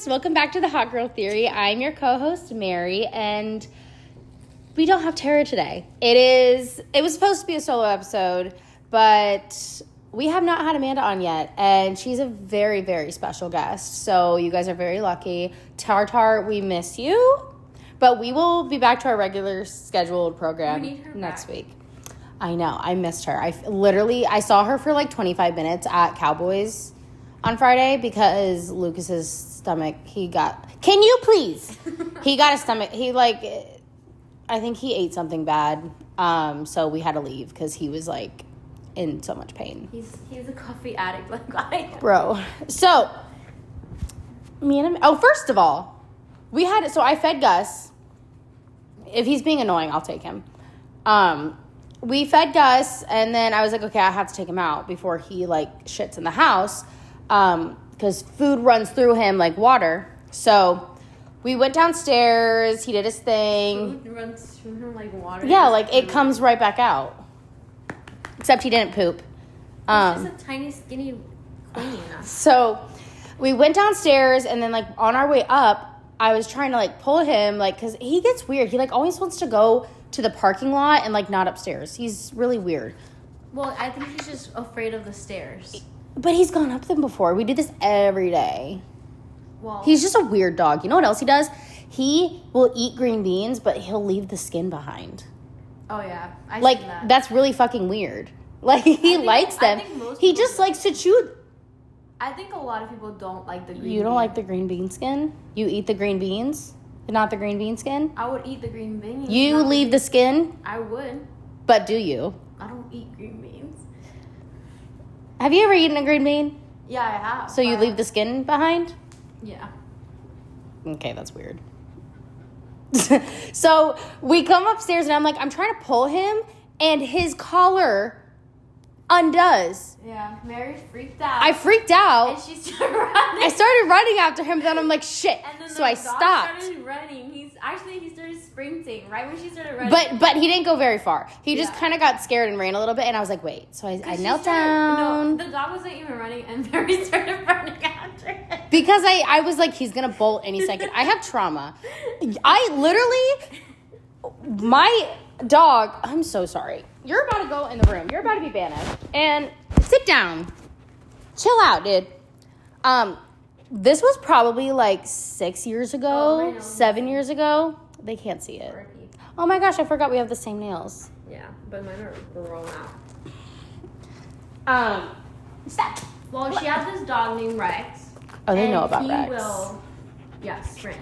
Welcome back to the Hot Girl Theory. I'm your co-host, Mary, and we don't have Tara today. It was supposed to be a solo episode, but we have not had Amanda on yet, and she's a very, very special guest, so you guys are very lucky. Tartar, we miss you, but we will be back to our regular scheduled program next week. I know, I missed her. I saw her for like 25 minutes at Cowboys on Friday because Lucas's stomach, can you please? He got a stomach, I think he ate something bad, so we had to leave because he was like in so much pain. He's a coffee addict like I am. Bro. So, first of all, I fed Gus. If he's being annoying, I'll take him. We fed Gus, and then I was like, okay, I have to take him out before he shits in the house. Because food runs through him like water. So we went downstairs. He did his thing. Food runs through him like water? Yeah, it comes right back out. Except he didn't poop. He's just a tiny, skinny queen. So we went downstairs, and then on our way up, I was trying to pull him because he gets weird. He always wants to go to the parking lot and not upstairs. He's really weird. Well, I think he's just afraid of the stairs. But he's gone up them before. We do this every day. Well, he's just a weird dog. You know what else he does? He will eat green beans, but he'll leave the skin behind. Oh, yeah. I see that. That's really fucking weird. He likes them. He just likes to chew. I think a lot of people don't like the green beans. You don't like the green bean skin? You eat the green beans? Not the green bean skin? I would eat the green beans. You leave the skin? I would. But do you? I don't eat green beans. Have you ever eaten a green bean? Yeah, I have. So you leave the skin behind? Yeah. Okay, that's weird. So we come upstairs and I'm trying to pull him and his collar undoes. Yeah, Mary freaked out. I freaked out. And she started running. I started running after him, then I'm like, shit. And then so I stopped. Started running. He started sprinting right when she started running. But he didn't go very far. He just kind of got scared and ran a little bit, and I was like, wait. So I knelt down. No, the dog wasn't even running, and Mary started running after him. Because I was like, he's going to bolt any second. I have trauma. My dog, I'm so sorry. You're about to go in the room. You're about to be banished. And sit down. Chill out, dude. This was probably 6 years ago, 7 years ago. They can't see it. Oh my gosh, I forgot we have the same nails. Yeah, but mine are grown out. Stop. Well, she has this dog named Rex. Oh, they know about he Rex. Will, sprint.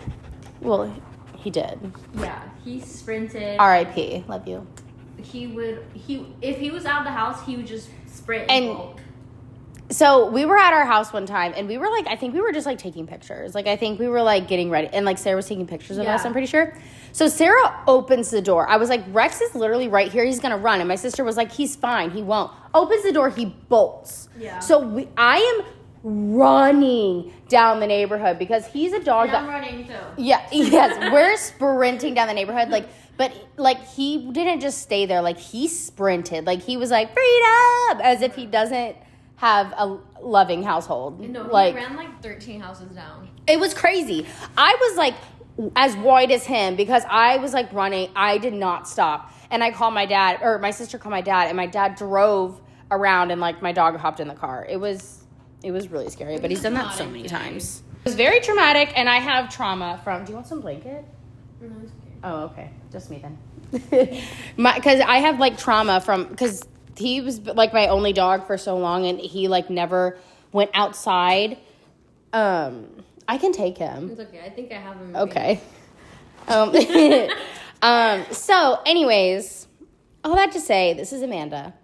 Well, he did. Yeah, he sprinted. R.I.P. Love you. If he was out of the house, he would just sprint and bolt. So we were at our house one time, and we were I think we were just taking pictures. I think we were getting ready, and Sarah was taking pictures of us, I'm pretty sure. So Sarah opens the door. I was like, Rex is literally right here. He's gonna run. And my sister was like, he's fine. He won't. Opens the door. He bolts. Yeah. So I am running down the neighborhood because he's a dog. And I'm running too. Yeah. Yes. We're sprinting down the neighborhood. But he didn't just stay there. He sprinted. He was like, freedom, as if he doesn't have a loving household. No, he ran 13 houses down. It was crazy. I was as white as him because I was running. I did not stop. And I called my dad, or my sister called my dad, and my dad drove around and my dog hopped in the car. It was really scary, but he's done that so many times. It was very traumatic, and I have trauma from, do you want some blanket? No, it's okay. Oh, okay. Just me then. Because I have trauma from, because he was my only dog for so long, and he never went outside. I can take him. It's okay. I think I have him. Okay. So anyways, all that to say, this is Amanda.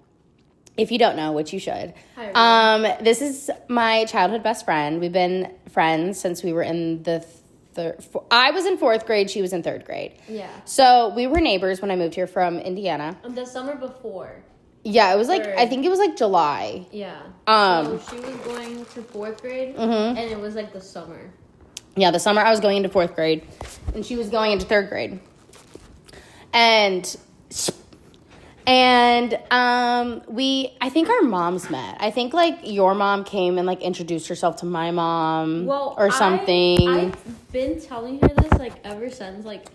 If you don't know, which you should. Hi, this is my childhood best friend. We've been friends since we were in the I was in 4th grade. She was in 3rd grade. Yeah. So we were neighbors when I moved here from Indiana. The summer before. Yeah, it was I think it was July. Yeah. So she was going to 4th grade, and it was the summer. Yeah, the summer I was going into 4th grade, and she was going into 3rd grade. And And I think our moms met. I think like your mom came and like introduced herself to my mom or something. I've been telling her this like ever since, like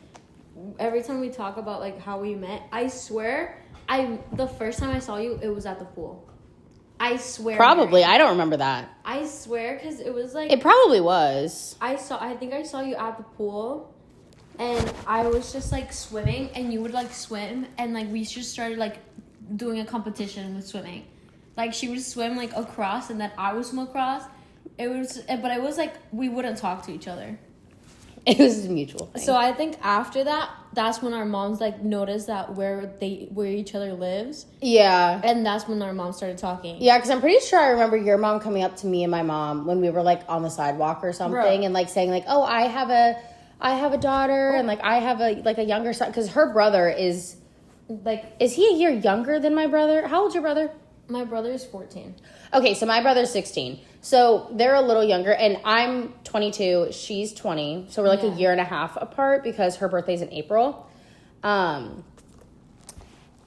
every time we talk about like how we met. I swear, the first time I saw you, it was at the pool. I swear. Probably. I don't remember that. I swear, because it was like... It probably was. I think I saw you at the pool, and I was just, like, swimming, and you would, like, swim, and, like, we just started, like, doing a competition with swimming. Like, she would swim, like, across, and then I would swim across. But it was, like, we wouldn't talk to each other. It was a mutual thing. So I think after that, that's when our moms like noticed that where each other lives. Yeah. And that's when our moms started talking. Yeah, because I'm pretty sure I remember your mom coming up to me and my mom when we were like on the sidewalk or something, and like saying like, "Oh, I have a daughter, and like I have a younger son," because her brother is he a year younger than my brother? How old's your brother? My brother is 14. Okay, so my brother's 16. So they're a little younger, and I'm 22, she's 20. So we're like a year and a half apart because her birthday's in April. And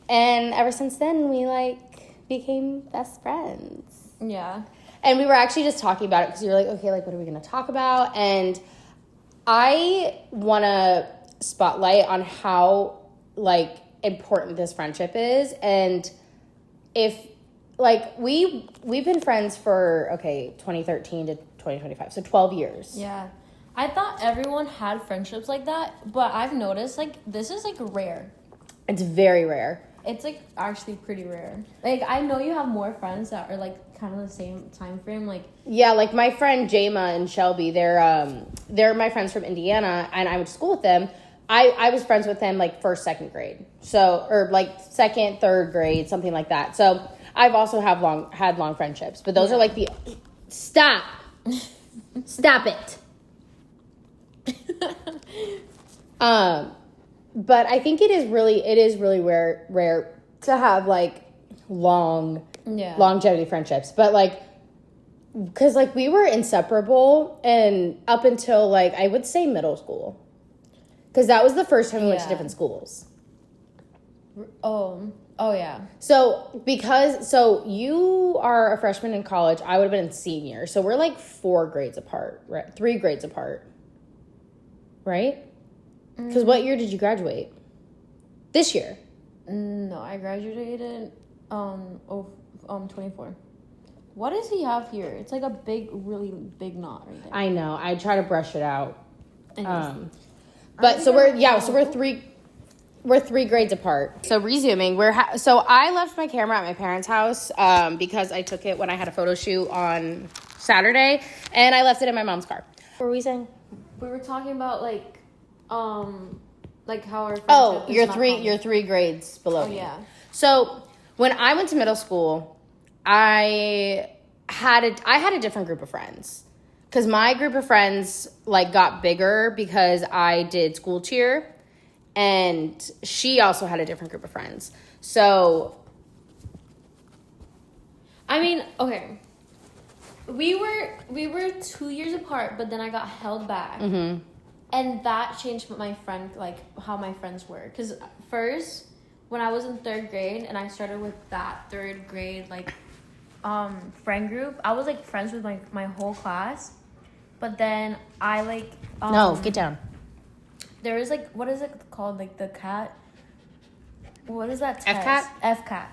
ever since then, we like became best friends. Yeah. And we were actually just talking about it because you were like, okay, like what are we going to talk about? And I want to spotlight on how like important this friendship is, and if like we've been friends for 2013 to 2025, so 12 years. Yeah, I thought everyone had friendships like that, but I've noticed like this is like rare. It's very rare. It's like actually pretty rare. Like I know you have more friends that are like kind of the same time frame. Like yeah, like my friend Jama and Shelby, they're my friends from Indiana, and I went to school with them. I was friends with them like first, second grade, so or like second, third grade, something like that. So I've also had long friendships, but those are like the stop it. But I think it is really rare to have like longevity friendships. But like, because like we were inseparable, and up until like I would say middle school, because that was the first time we went to different schools. Oh yeah. So you are a freshman in college. I would have been a senior. So we're like 4 grades apart, right? 3 grades apart, right? Because what year did you graduate? This year? No, I graduated 24. What does he have here? It's like a really big knot right there. I know. I try to brush it out. But so we're 3 grades apart. So resuming, so I left my camera at my parents' house because I took it when I had a photo shoot on Saturday, and I left it in my mom's car. What were we saying? We were talking about like how our friendship you're 3 grades below me. Yeah. So when I went to middle school, I had a different group of friends, because my group of friends like got bigger because I did school cheer. And she also had a different group of friends. So, I mean, okay. We were 2 years apart, but then I got held back. Mm-hmm. And that changed my friend, like, how my friends were. Because first, when I was in 3rd grade, and I started with that 3rd grade, like, friend group, I was, like, friends with my whole class. But then I, like... no, get down. There is, like, what is it called? Like, the cat? What is that test? FCAT? FCAT.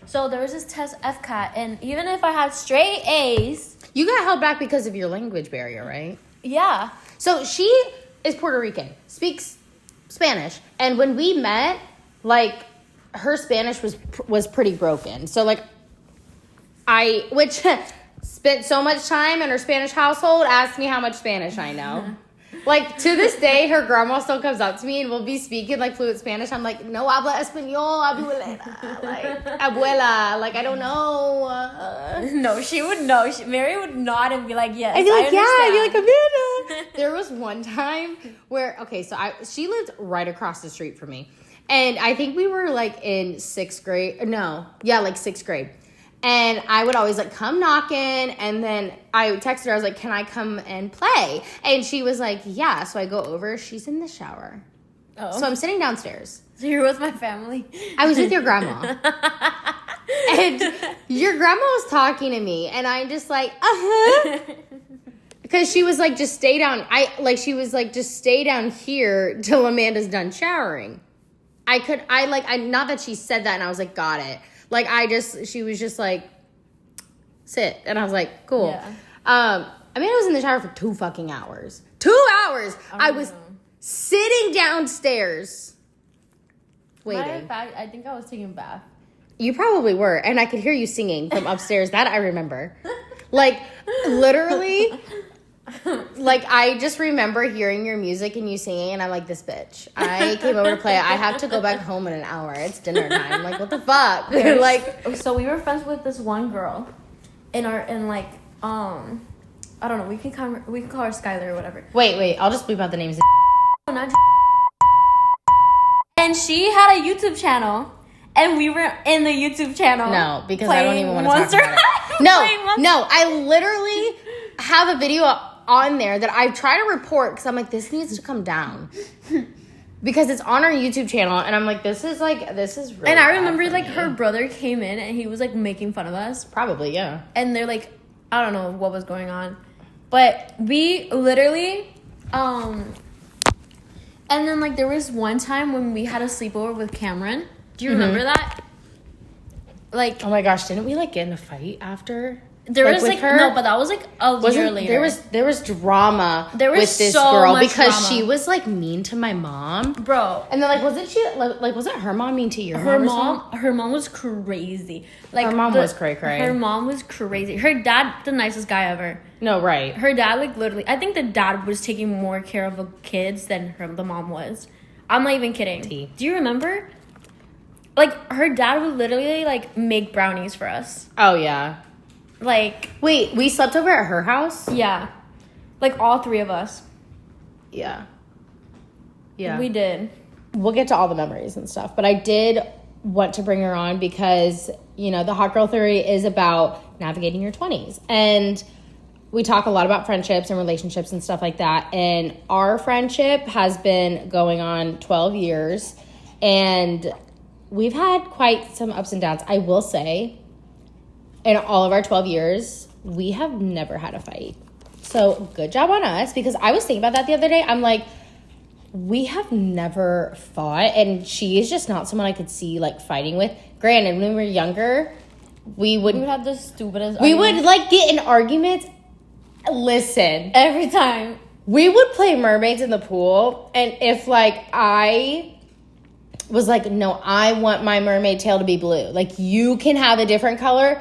So, there was this test, FCAT, and even if I had straight A's... You got held back because of your language barrier, right? Yeah. So, she is Puerto Rican, speaks Spanish, and when we met, like, her Spanish was pretty broken. So, like, which spent so much time in her Spanish household, asked me how much Spanish I know. Like, to this day, her grandma still comes up to me and will be speaking, like, fluent Spanish. I'm like, no habla español, abuela. Like, abuela. Like, I don't know. No, she would know. Mary would nod and be like, yes, I'd be like, yeah. I'd be like, Amanda. Understand. There was one time where, she lived right across the street from me. And I think we were, like, in 6th grade. No. Yeah, like, 6th grade. And I would always, like, come knocking, and then I texted her. I was like, can I come and play? And she was like, yeah. So I go over. She's in the shower. Oh. So I'm sitting downstairs. So you're with my family? I was with your grandma. And your grandma was talking to me, and I'm just like, because she was like, just stay down. She was like, just stay down here till Amanda's done showering. Not that she said that, and I was like, got it. Like, she was just like, sit. And I was like, cool. Yeah. Amanda was in the shower for 2 fucking hours. 2 hours! I was sitting downstairs waiting. Matter of fact, I think I was taking a bath. You probably were, and I could hear you singing from upstairs. That I remember. Like, literally, like, I just remember hearing your music and you singing, and I'm like, this bitch. I came over to play it. I have to go back home in an hour. It's dinner time. Like, what the fuck? Like, so we were friends with this one girl I don't know, we can call her Skylar or whatever. Wait, I'll just bleep out the names. And she had a YouTube channel. And we were in the YouTube channel. No, because I don't even want to talk about it. No, I literally have a video on there that I try to report because I'm like, this needs to come down. Because it's on our YouTube channel, and I'm like, this is really And I remember, like, her brother came in, and he was, like, making fun of us. Probably, yeah. And they're like, I don't know what was going on. But we literally, and then, like, there was one time when we had a sleepover with Cameron. Do you remember that? Like, oh my gosh, didn't we like get in a fight after? There was like her? No, but that was like a year later. There was drama with this so girl much because drama. she was like mean to my mom, bro. And then wasn't her mom mean to your mom? Her mom was crazy. Like, her mom was cray cray. Her mom was crazy. Her dad, the nicest guy ever. No, right. Her dad, like, literally, I think the dad was taking more care of the kids than the mom was. I'm not even kidding. Do you remember? Like, her dad would literally, like, make brownies for us. Oh, yeah. Like... Wait, we slept over at her house? Yeah. Like, all 3 of us. Yeah. Yeah. We did. We'll get to all the memories and stuff. But I did want to bring her on because, you know, the Hot Girl Theory is about navigating your 20s. And we talk a lot about friendships and relationships and stuff like that. And our friendship has been going on 12 years. And we've had quite some ups and downs. I will say, in all of our 12 years, we have never had a fight. So good job on us, because I was thinking about that the other day. I'm like, we have never fought, and she is just not someone I could see, like, fighting with. Granted, when we were younger, we would have the stupidest We arguments. would, like, get in arguments. Listen. Every time. We would play mermaids in the pool, and if, like, I was like, no, I want my mermaid tail to be blue. Like, you can have a different color.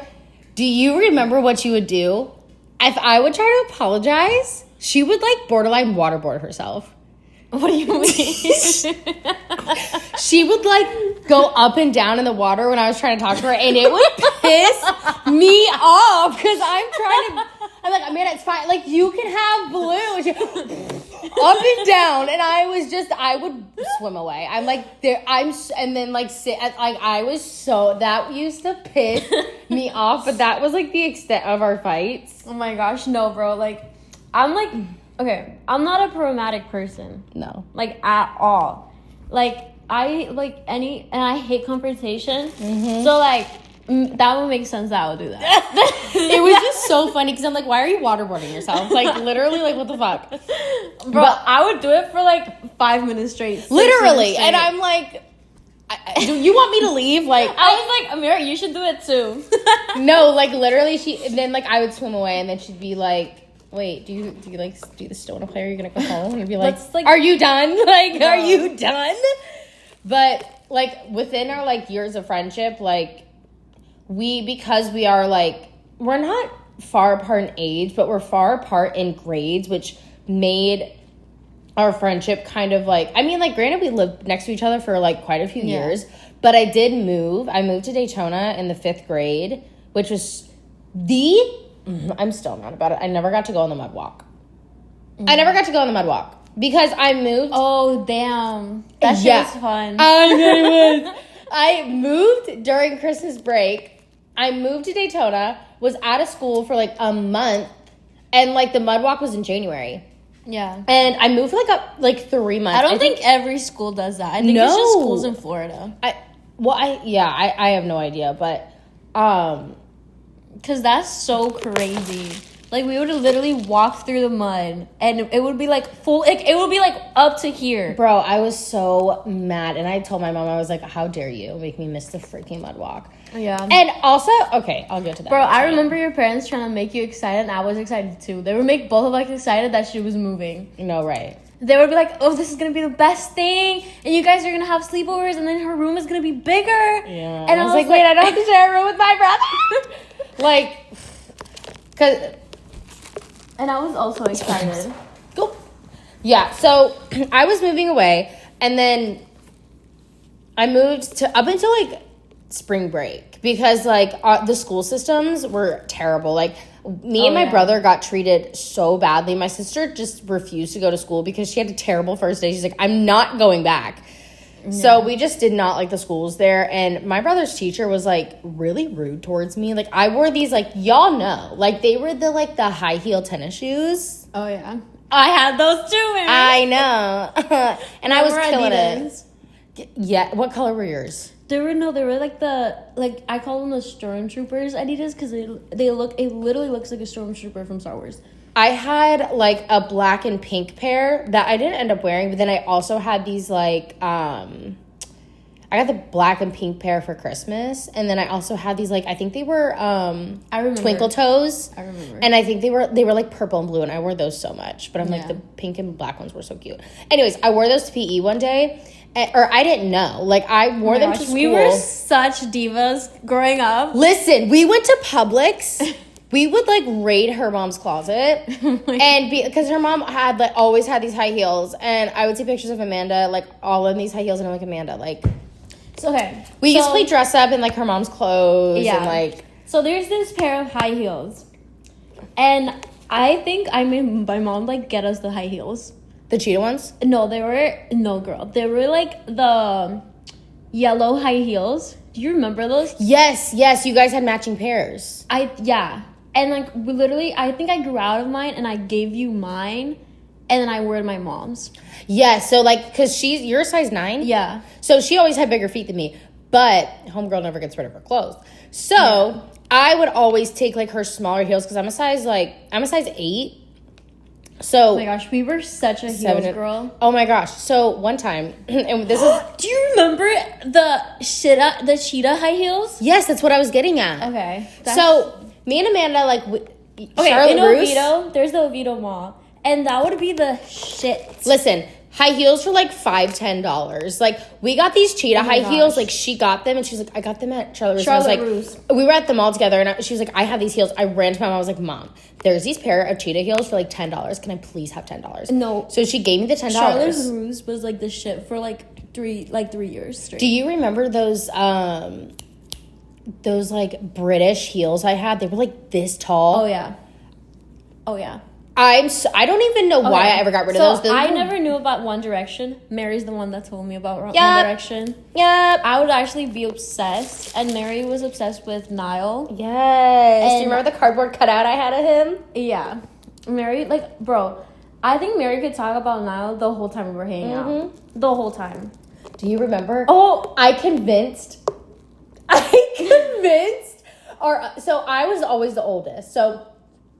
Do you remember what you would do? If I would try to apologize, she would, like, borderline waterboard herself. What do you mean? She would, like, go up and down in the water when I was trying to talk to her, and it would piss me off because I'm like, Amanda, it's fine. Like, you can have blue. And she, up and down, and I would swim away. I'm like, and then, like, that used to piss me off, but that was, like, the extent of our fights. Oh my gosh, no, bro. Like, I'm like, okay, I'm not a problematic person. No. Like, at all. Like, I hate confrontation. Mm-hmm. So, like, that would make sense that I would do that. It was just so funny because I'm like, why are you waterboarding yourself? Like, literally, like, what the fuck? Bro, but I would do it for, like, 5 minutes straight. Literally. And I'm like, do you want me to leave? Like, I was like, Amira, you should do it too. No, like, literally, then, like, I would swim away, and then she'd be like, wait, do you like, do you still want to play, or are you going to go home? And I'd be like, are you done? Like, no. Are you done? But, like, within our, like, years of friendship, like, because we are, like, we're not far apart in age, but we're far apart in grades, which made our friendship kind of, like, I mean, like, granted, we lived next to each other for, like, quite a few years, but I did move. I moved to Daytona in the 5th grade, which was I'm still mad about it. I never got to go on the mud walk. I never got to go on the mud walk because I moved. Oh, damn. That shit was fun. I know it was. I moved during Christmas break. I moved to Daytona, was out of school for, like, a month, and, like, the mud walk was in January. Yeah. And I moved for like 3 months. I don't think every school does that. I think it's just schools in Florida. I have no idea, but because that's so crazy. Like, we would literally walk through the mud, and it would be like it would be like up to here. Bro, I was so mad, and I told my mom, I was like, how dare you make me miss the freaking mud walk. Yeah. And also, okay, I'll get to that. Bro, I remember your parents trying to make you excited, and I was excited too. They would make both of us excited that she was moving. No, right. They would be like, oh, this is going to be the best thing, and you guys are going to have sleepovers, and then her room is going to be bigger. Yeah. And I was like, wait, I don't have to share a room with my brother. Like, because... And I was also excited. Go. Yeah, so I was moving away, and then I moved to up until like spring break because like the school systems were terrible. Like me and my brother got treated so badly. My sister just refused to go to school because she had a terrible first day. She's like, I'm not going back. Yeah. So we just did not like the schools there. And my brother's teacher was like really rude towards me. Like I wore these like, y'all know, like they were the high heel tennis shoes. Oh yeah. I had those too, man. I know. And I was killing Adidas. it. Yeah. What color were yours? They were like I call them the Stormtroopers Adidas because it literally looks like a Stormtrooper from Star Wars. I had like a black and pink pair that I didn't end up wearing, but then I also had these like I got the black and pink pair for Christmas, and then I also had these like I think they were I remember twinkle toes. I remember. And I think they were like purple and blue, and I wore those so much. But I'm like the pink and black ones were so cute. Anyways, I wore those to PE one day. Or I didn't know. Like, I wore them to school. We were such divas growing up. Listen, we went to Publix. We would, like, raid her mom's closet. And because her mom had, like, always had these high heels. And I would see pictures of Amanda, like, all in these high heels. And I'm like, Amanda, like... It's okay. We used to play dress up in, like, her mom's clothes. Yeah. And, like... So there's this pair of high heels. And I think I made my mom, like, get us the high heels. The cheetah ones? No, girl. They were like the yellow high heels. Do you remember those? Yes. You guys had matching pairs. And like we literally, I think I grew out of mine and I gave you mine, and then I wore my mom's. Yeah, so like, cause you're a size 9. Yeah. So she always had bigger feet than me, but homegirl never gets rid of her clothes. So I would always take like her smaller heels because I'm a size 8. So, oh my gosh, we were such a heels girl. Oh my gosh. So one time, and this is... Do you remember the cheetah high heels? Yes, that's what I was getting at. Okay. So me and Amanda, like... Okay, in Oviedo, there's the Oviedo Mall. And that would be the shit. Listen, high heels for like $5-10. Like, we got these cheetah high heels. Like, she got them, and she was like, I got them at Charlotte Russe. We were at the mall together, and she was like, I have these heels. I ran to my mom. I was like, Mom, there's these pair of cheetah heels for like $10. Can I please have $10? No. So she gave me the $10. Charlotte Russe was like the shit for like 3 years straight. Do you remember those like British heels I had? They were like this tall. Oh yeah. I don't even know why I ever got rid of those. I never knew about One Direction. Mary's the one that told me about One Direction. Yep. I would actually be obsessed, and Mary was obsessed with Niall. Yes. Do you remember the cardboard cutout I had of him? Yeah. Mary, like, bro, I think Mary could talk about Niall the whole time we were hanging out. The whole time. Do you remember? Oh, I convinced. So I was always the oldest. So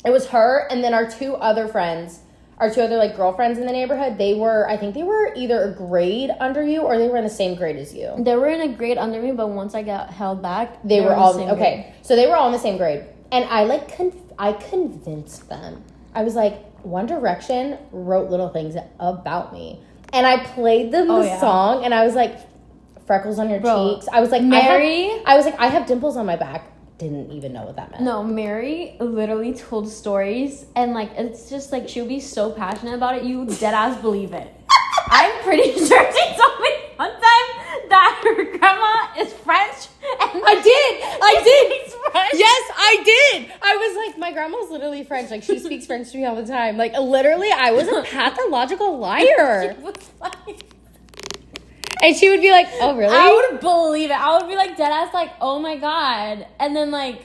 it was her and then our two other like girlfriends in the neighborhood. I think they were either a grade under you or they were in the same grade as you. They were in a grade under me, but once I got held back, they were all okay. So they were all in the same grade, and I convinced them. I was like, One Direction wrote little things about me, and I played them the song, and I was like, freckles on your cheeks. I was like, Mary. I have dimples on my back. Didn't even know what that meant. No, Mary literally told stories, and like it's just like she'll be so passionate about it, you dead ass believe it. I'm pretty sure she told me one time that her grandma is French. And I did. French. Yes, I did. I was like, my grandma's literally French. Like, she speaks French to me all the time. Like, literally, I was a pathological liar. She was like... And she would be like, oh, really? I would believe it. I would be like, dead ass, like, oh my God. And then, like,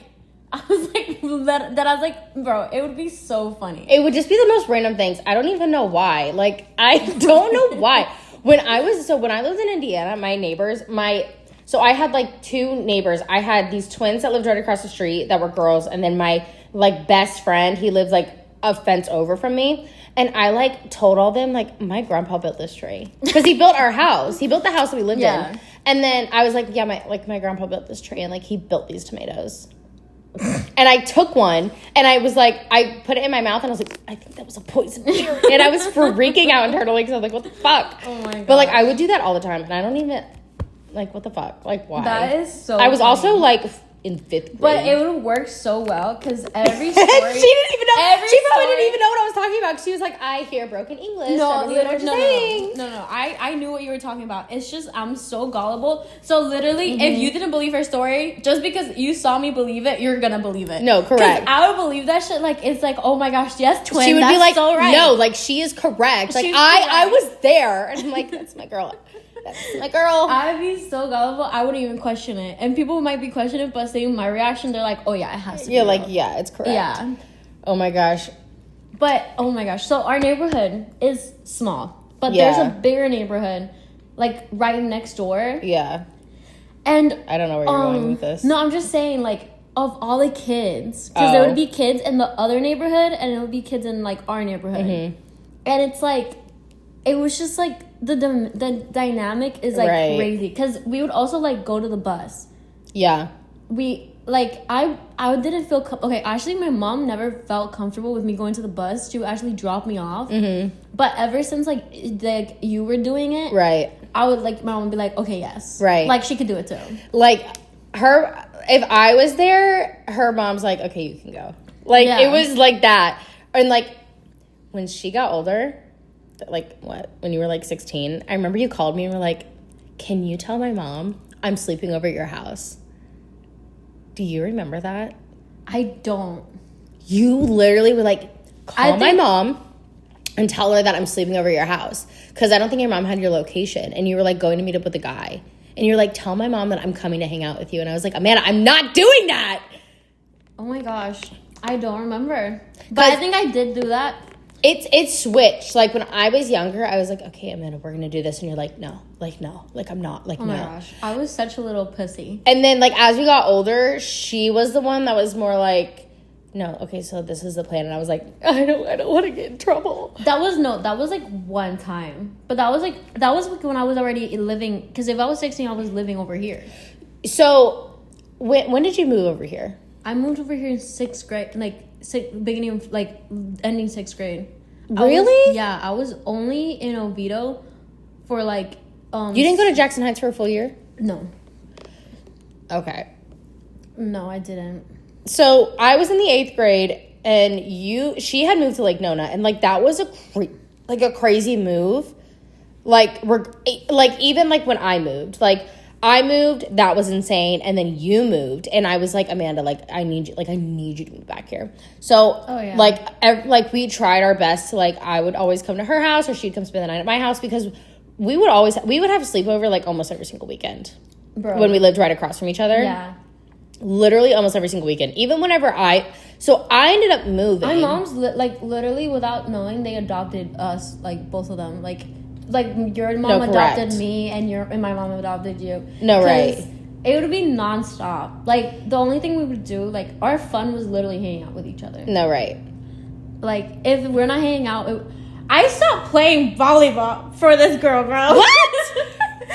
I was like, I was like, bro, it would be so funny. It would just be the most random things. I don't even know why. Like, I don't know why. When I lived in Indiana, my neighbors, so I had like two neighbors. I had these twins that lived right across the street that were girls. And then my like best friend, he lives like a fence over from me. And I like told all them like, my grandpa built this tree. Because he built our house. He built the house that we lived in. And then I was like, yeah, my grandpa built this tree. And like, he built these tomatoes. And I took one and I was like, I put it in my mouth and I was like, I think that was a poison berry. And I was freaking out internally because I was like, what the fuck? Oh my god. But like, I would do that all the time and I don't even, like, what the fuck? Like, why? That is so I was funny. also like in 5th grade. But it would work so well because every story. She didn't even know. She probably didn't even know what I was talking about. She was like, I hear broken English. No, literally, no. I knew what you were talking about. It's just I'm so gullible. So literally, if you didn't believe her story, just because you saw me believe it, you're gonna believe it. No, correct. I would believe that shit. Like it's like, oh my gosh, yes, twin. She would that's be like, so right. no, like she is correct. Like I was there, and I'm like, that's my girl. That's my girl. I'd be so gullible. I wouldn't even question it, and people might be questioning it, but seeing my reaction, they're like, oh yeah, it has to. You're be like, real. yeah, it's correct. Yeah. Oh my gosh. But oh my gosh, so our neighborhood is small, but there's a bigger neighborhood, like right next door. Yeah. And I don't know where you're going with this. No, I'm just saying, like, of all the kids, because there would be kids in the other neighborhood, and it would be kids in like our neighborhood, and it's like, it was just like the dynamic is like crazy, because we would also like go to the bus. Yeah. We like I didn't feel okay. Actually, my mom never felt comfortable with me going to the bus. She would actually drop me off. But ever since like you were doing it, right? I would like my mom would be like, okay, yes, right. Like she could do it too. Like her, if I was there, her mom's like, okay, you can go. Like it was like that, and like when she got older, like what? When you were like 16, I remember you called me and were like, can you tell my mom I'm sleeping over at your house? Do you remember that? I don't. You literally were like, call my mom and tell her that I'm sleeping over at your house. Because I don't think your mom had your location. And you were like going to meet up with a guy. And you're like, tell my mom that I'm coming to hang out with you. And I was like, Amanda, I'm not doing that. Oh my gosh. I don't remember. But I think I did do that. It switched. Like when I was younger, I was like, okay, Amanda, we're gonna do this, and you're like, no, like I'm not, like, oh my gosh, I was such a little pussy. And then like as we got older, she was the one that was more like, no, okay, so this is the plan, and I was like, I don't want to get in trouble. That was like one time, but that was like when I was already living. Because if I was 16, I was living over here. So when did you move over here? I moved over here in 6th grade, beginning of ending 6th grade. Really? I was only in Oviedo for like You didn't go to Jackson Heights for a full year? No. Okay. No, I didn't. So I was in the 8th grade, and she had moved to Lake Nona, and like that was a crazy move. Like even like when I moved, I moved, that was insane, and then you moved, and I was like, Amanda, I need you to move back here. So, we tried our best to, I would always come to her house, or she'd come spend the night at my house, because we would have a sleepover, almost every single weekend. Bro. When we lived right across from each other. Yeah. Literally almost every single weekend. Even whenever I ended up moving. My mom's, literally, without knowing, they adopted us, both of them, your mom adopted me and my mom adopted you. No, right. It would be nonstop. The only thing we would do, our fun was literally hanging out with each other. No, right. If we're not hanging out, I stopped playing volleyball for this girl, bro. What?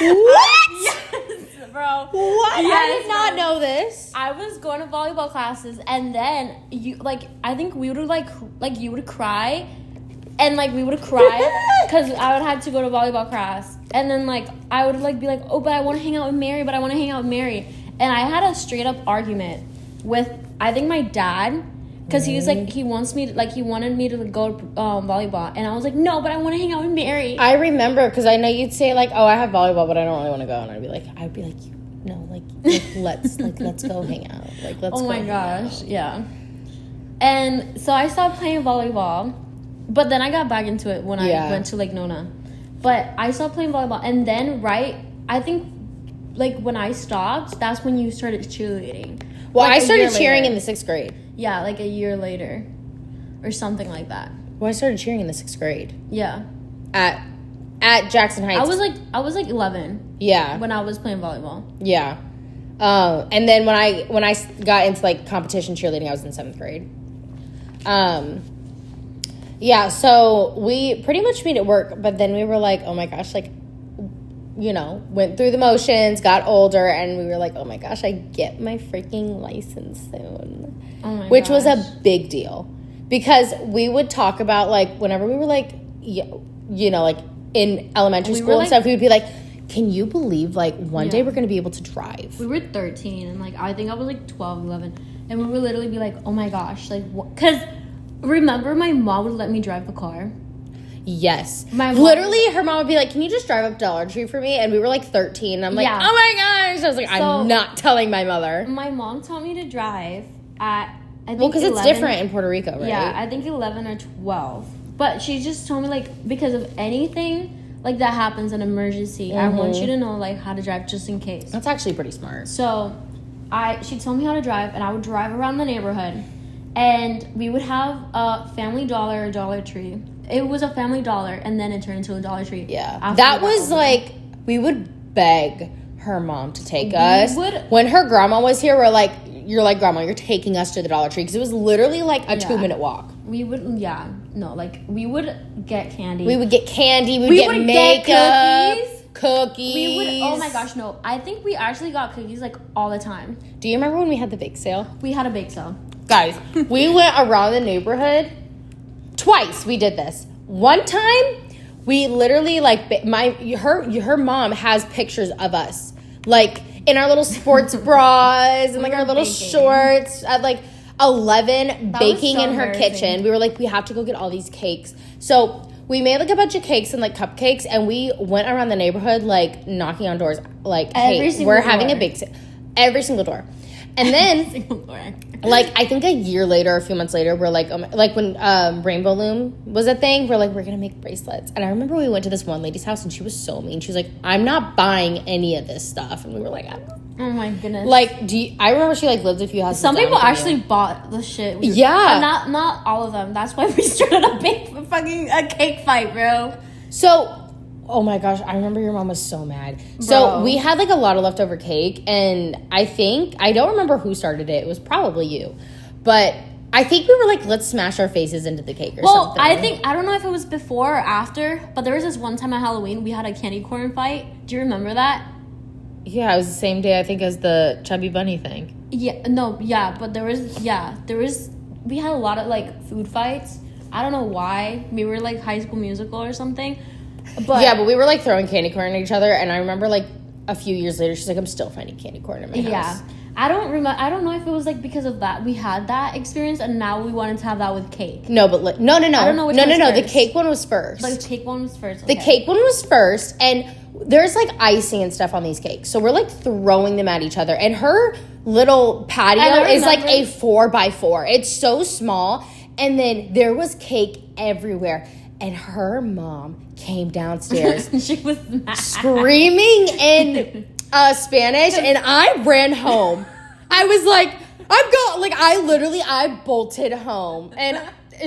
What? Yes, bro. What? Yes, I did not know this. I was going to volleyball classes, and then I think we would you would cry. And, we would cry because I would have to go to volleyball class. And then, I would, be like, oh, but I want to hang out with Mary. And I had a straight-up argument with, I think, my dad. Because he was, he wanted me to go volleyball. And I was like, no, but I want to hang out with Mary. I remember, because I know you'd say, oh, I have volleyball, but I don't really want to go. And I'd be like, no, let's go hang out. Let's go. Oh, my gosh, yeah. And so I stopped playing volleyball. But then I got back into it when I went to Lake Nona. But I stopped playing volleyball. And then, I think, when I stopped, that's when you started cheerleading. Well, like I started cheering in the 6th grade. Yeah, like a year later, or something like that. Well, I started cheering in the 6th grade. Yeah. At Jackson Heights. I was like 11. Yeah. When I was playing volleyball. Yeah. And then when I got into like competition cheerleading, I was in 7th grade. Yeah, so we pretty much made it work, but then we were like, oh my gosh, like, you know, went through the motions, got older, and we were like, oh my gosh, I get my freaking license soon. Oh my Which gosh. was a big deal. Because we would talk about, like, whenever we were, like, you know, like, in elementary school and stuff, we would be like, can you believe, like, one day we're going to be able to drive? We were 13, and, like, I think I was, like, 12, 11. And we would literally be like, oh my gosh, like, what? Because, remember, my mom would let me drive the car? Yes. Literally, her mom would be like, can you just drive up to Dollar Tree for me? And we were, like, 13. And I'm like, oh my gosh. I was like, I'm not telling my mother. My mom taught me to drive at, I think, well, because it's different in Puerto Rico, right? Yeah, I think 11 or 12. But she just told me, like, because of anything, like, that happens, an emergency, I want you to know, like, how to drive just in case. That's actually pretty smart. So, she told me how to drive, and I would drive around the neighborhood. And we would have a Family Dollar or Dollar Tree. It was a Family Dollar, and then it turned into a Dollar Tree. Yeah. That was, like, we would beg her mom to take us. When her grandma was here, we're like, you're like, Grandma, you're taking us to the Dollar Tree. Because it was literally, like, a 2-minute walk. We would, we would get candy. We would get candy. We would get makeup. Cookies. We would, oh my gosh, no. I think we actually got cookies, like, all the time. Do you remember when we had the bake sale? We had a bake sale. Guys, we went around the neighborhood. Twice we did this. One time, we literally, like, her mom has pictures of us. Like, in our little sports bras and, like, our little shorts at, like, 11, baking in her kitchen. We were like, we have to go get all these cakes. So we made, like, a bunch of cakes and, like, cupcakes, and we went around the neighborhood, like, knocking on doors. Like, hey, we're having a bake sale. Every single door. And then, like, I think a year later, a few months later, we're like, like when Rainbow Loom was a thing, we're like, we're going to make bracelets. And I remember we went to this one lady's house, and she was so mean. She was like, I'm not buying any of this stuff. And we were like, oh my goodness. Like, I remember she, like, lived a few houses Some people actually bought the shit. Yeah. Not all of them. That's why we started a big fucking cake fight, bro. So... oh my gosh, I remember your mom was so mad. So we had, like, a lot of leftover cake, and I don't remember who started it. It was probably you. But I think we were like, let's smash our faces into the cake or something. Well, I don't know if it was before or after, but there was this one time at Halloween, we had a candy corn fight. Do you remember that? Yeah, it was the same day, I think, as the Chubby Bunny thing. But we had a lot of, like, food fights. I don't know why. We were, like, High School Musical or something. But we were, like, throwing candy corn at each other, and I remember, like, a few years later, she's like, I'm still finding candy corn in my house. Yeah. I don't know if it was, like, because of that. We had that experience, and now we wanted to have that with cake. No, but, no. I don't know which one was first. The cake one was first. The cake one was first. Okay. The cake one was first, and there's, like, icing and stuff on these cakes. So we're, like, throwing them at each other. And her little patio is, like, a 4x4. It's so small. And then there was cake everywhere. And her mom came downstairs. She was mad. Screaming in Spanish, and I ran home. I was like, I bolted home. And